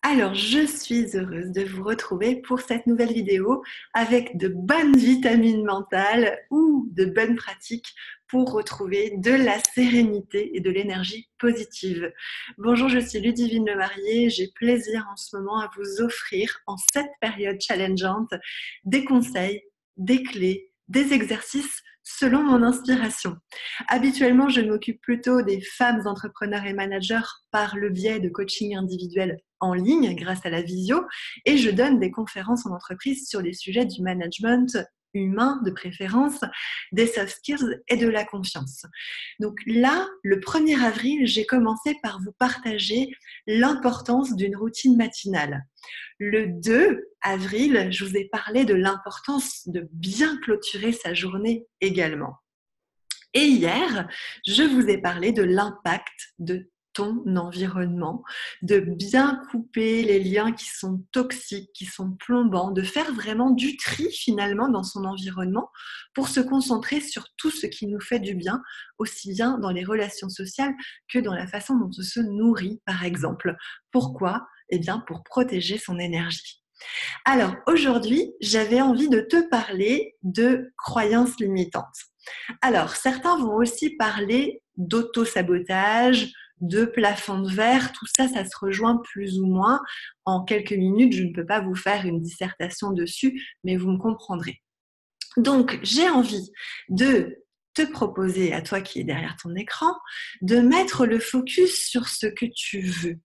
Alors, je suis heureuse de vous retrouver pour cette nouvelle vidéo avec de bonnes vitamines mentales ou de bonnes pratiques pour retrouver de la sérénité et de l'énergie positive. Bonjour, je suis Ludivine Lemarié. J'ai plaisir en ce moment à vous offrir, en cette période challengeante, des conseils, des clés, des exercices selon mon inspiration. Habituellement, je m'occupe plutôt des femmes entrepreneurs et managers par le biais de coaching individuel en ligne grâce à la visio et je donne des conférences en entreprise sur les sujets du management humain de préférence, des soft skills et de la confiance. Donc là, le 1er avril, j'ai commencé par vous partager l'importance d'une routine matinale. Le 2 avril, je vous ai parlé de l'importance de bien clôturer sa journée également. Et hier, je vous ai parlé de l'impact de ton environnement, de bien couper les liens qui sont toxiques, qui sont plombants, de faire vraiment du tri finalement dans son environnement pour se concentrer sur tout ce qui nous fait du bien, aussi bien dans les relations sociales que dans la façon dont on se nourrit, par exemple. Pourquoi ? Eh bien, pour protéger son énergie. Alors, aujourd'hui, j'avais envie de te parler de croyances limitantes. Alors, certains vont aussi parler d'auto-sabotage, de plafond de verre, tout ça, ça se rejoint plus ou moins. En quelques minutes, je ne peux pas vous faire une dissertation dessus, mais vous me comprendrez. Donc, j'ai envie de te proposer, à toi qui es derrière ton écran, de mettre le focus sur ce que tu veux.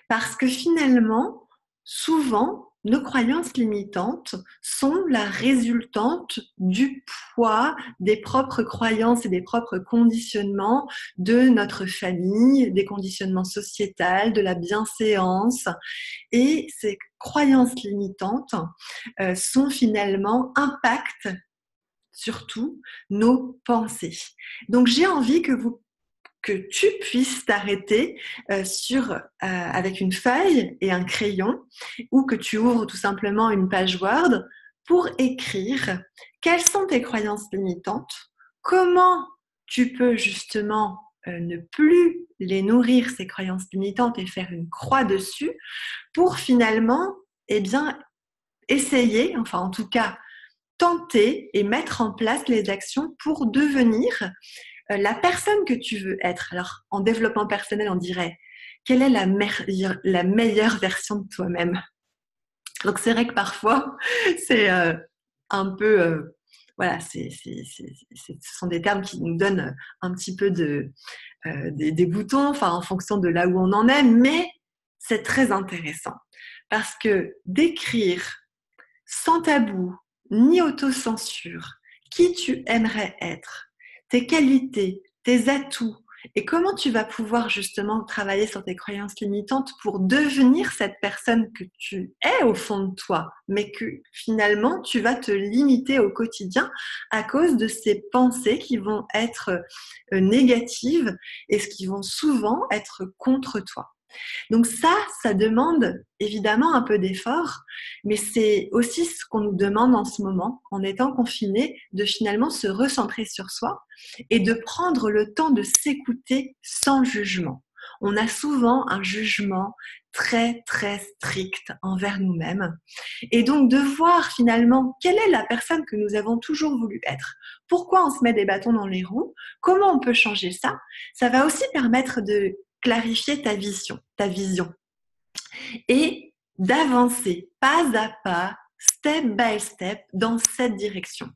Parce que finalement, souvent, nos croyances limitantes sont la résultante du poids des propres croyances et des propres conditionnements de notre famille, des conditionnements sociétals, de la bienséance. Et ces croyances limitantes sont finalement impactent surtout nos pensées. Donc j'ai envie que tu puisses t'arrêter avec une feuille et un crayon ou que tu ouvres tout simplement une page Word pour écrire quelles sont tes croyances limitantes, comment tu peux justement ne plus les nourrir, ces croyances limitantes, et faire une croix dessus pour finalement essayer, enfin en tout cas tenter et mettre en place les actions pour devenir la personne que tu veux être. Alors, en développement personnel, on dirait quelle est la meilleure version de toi-même. Donc, c'est vrai que parfois, c'est un peu... voilà, ce sont des termes qui nous donnent un petit peu des boutons, enfin, en fonction de là où on en est, mais c'est très intéressant. Parce que d'écrire sans tabou, ni autocensure, qui tu aimerais être, tes qualités, tes atouts, et comment tu vas pouvoir justement travailler sur tes croyances limitantes pour devenir cette personne que tu es au fond de toi, mais que finalement tu vas te limiter au quotidien à cause de ces pensées qui vont être négatives et qui vont souvent être contre toi. Donc ça demande évidemment un peu d'effort, mais c'est aussi ce qu'on nous demande en ce moment, en étant confinés, de finalement se recentrer sur soi et de prendre le temps de s'écouter sans jugement. On a souvent un jugement très très strict envers nous-mêmes et donc de voir finalement quelle est la personne que nous avons toujours voulu être. Pourquoi on se met des bâtons dans les roues? Comment on peut changer ça? Ça va aussi permettre de clarifier ta vision et d'avancer pas à pas, step by step, dans cette direction,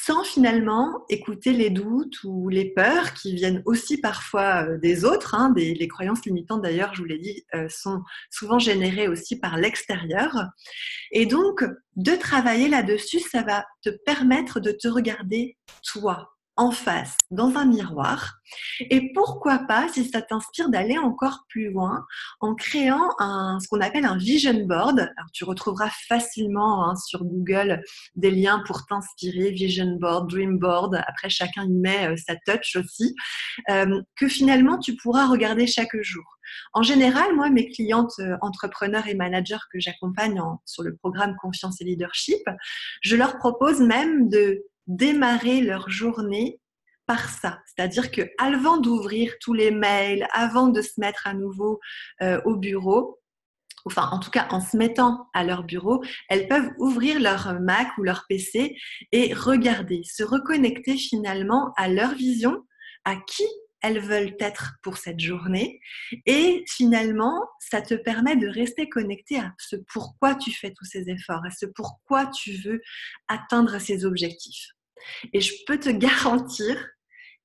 sans finalement écouter les doutes ou les peurs qui viennent aussi parfois des autres. Les croyances limitantes, d'ailleurs, je vous l'ai dit, sont souvent générées aussi par l'extérieur. Et donc, de travailler là-dessus, ça va te permettre de te regarder toi, en face, dans un miroir. Et pourquoi pas, si ça t'inspire, d'aller encore plus loin en créant ce qu'on appelle un vision board. Alors, tu retrouveras facilement sur Google des liens pour t'inspirer, vision board, dream board. Après, chacun y met sa touch aussi, que finalement, tu pourras regarder chaque jour. En général, moi, mes clientes entrepreneurs et managers que j'accompagne sur le programme Confiance et Leadership, je leur propose même de démarrer leur journée par ça. C'est-à-dire qu'avant d'ouvrir tous les mails, avant de se mettre à nouveau au bureau, enfin en tout cas en se mettant à leur bureau, elles peuvent ouvrir leur Mac ou leur PC et regarder, se reconnecter finalement à leur vision, à qui elles veulent être pour cette journée. Et finalement, ça te permet de rester connecté à ce pourquoi tu fais tous ces efforts, à ce pourquoi tu veux atteindre ces objectifs. Et je peux te garantir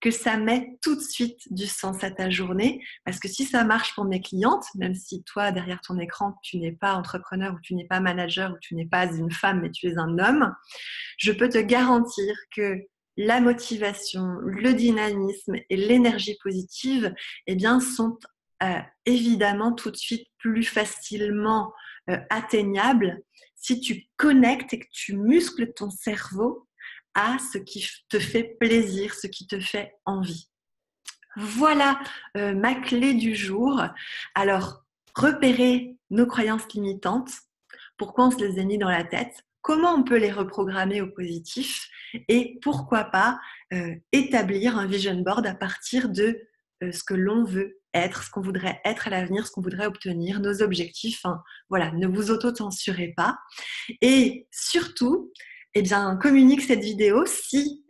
que ça met tout de suite du sens à ta journée, parce que si ça marche pour mes clientes, même si toi, derrière ton écran, tu n'es pas entrepreneur ou tu n'es pas manager ou tu n'es pas une femme, mais tu es un homme, je peux te garantir que la motivation, le dynamisme et l'énergie positive, eh bien, sont évidemment tout de suite plus facilement atteignables si tu connectes et que tu muscles ton cerveau à ce qui te fait plaisir, ce qui te fait envie. Voilà ma clé du jour. Alors, repérer nos croyances limitantes, pourquoi on se les a mis dans la tête, comment on peut les reprogrammer au positif et pourquoi pas établir un vision board à partir de ce que l'on veut être, ce qu'on voudrait être à l'avenir, ce qu'on voudrait obtenir, nos objectifs. Enfin, voilà, ne vous auto-censurez pas. Et surtout, eh bien, communique cette vidéo si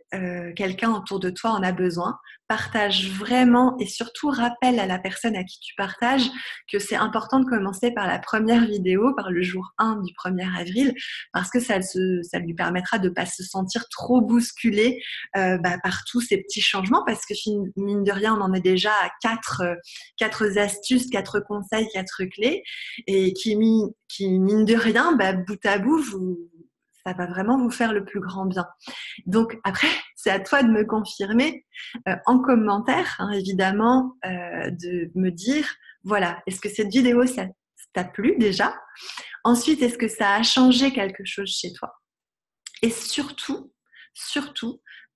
quelqu'un autour de toi en a besoin. Partage vraiment et surtout rappelle à la personne à qui tu partages que c'est important de commencer par la première vidéo, par le jour 1 du 1er avril, parce que ça lui permettra de ne pas se sentir trop bousculé par tous ces petits changements, parce que mine de rien, on en est déjà à 4 astuces, 4 conseils, 4 clés, et qui mine de rien, bout à bout, ça va vraiment vous faire le plus grand bien. Donc après, c'est à toi de me confirmer en commentaire, hein, évidemment, de me dire, voilà, est-ce que cette vidéo, ça t'a plu déjà? Ensuite, est-ce que ça a changé quelque chose chez toi? Et surtout,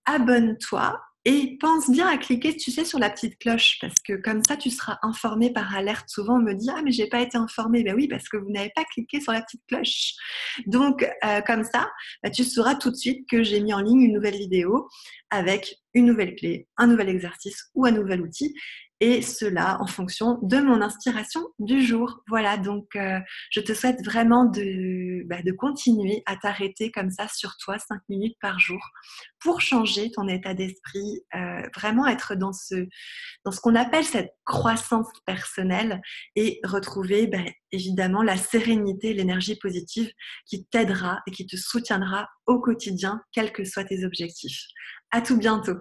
abonne-toi et pense bien à cliquer, tu sais, sur la petite cloche, parce que comme ça, tu seras informé par alerte. Souvent, on me dit « Ah, mais j'ai pas été informé ». Ben oui, parce que vous n'avez pas cliqué sur la petite cloche. Donc, comme ça, tu sauras tout de suite que j'ai mis en ligne une nouvelle vidéo avec une nouvelle clé, un nouvel exercice ou un nouvel outil. Et cela en fonction de mon inspiration du jour. Voilà, donc je te souhaite vraiment de continuer à t'arrêter comme ça sur toi 5 minutes par jour pour changer ton état d'esprit, vraiment être dans ce qu'on appelle cette croissance personnelle et retrouver évidemment la sérénité, l'énergie positive qui t'aidera et qui te soutiendra au quotidien, quels que soient tes objectifs. À tout bientôt.